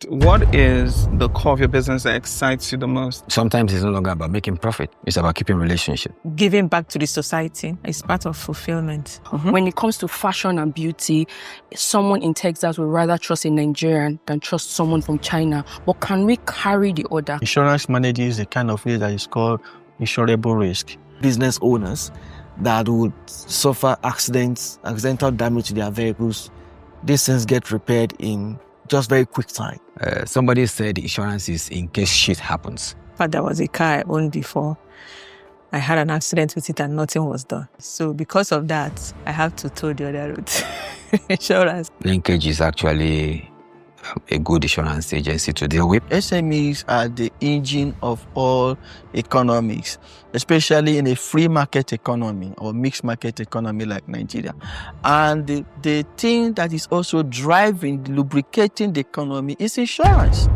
What is the core of your business that excites you the most? Sometimes it's no longer about making profit. It's about keeping relationship. Giving back to the society is part of fulfillment. When it comes to fashion and beauty, someone in Texas would rather trust a Nigerian than trust someone from China. But can we carry the order? Insurance manages a kind of risk that is called insurable risk. Business owners that would suffer accidental damage to their vehicles, these things get repaired in just very quick time. Somebody said insurance is in case shit happens. But there was a car I owned before. I had an accident with it and nothing was done. So because of that, I have to tow the other route. Insurance. Linkage is actually a good insurance agency to deal with. SMEs are the engine of all economics, especially in a free market economy or mixed market economy like Nigeria. And the thing that is also driving, lubricating the economy is insurance.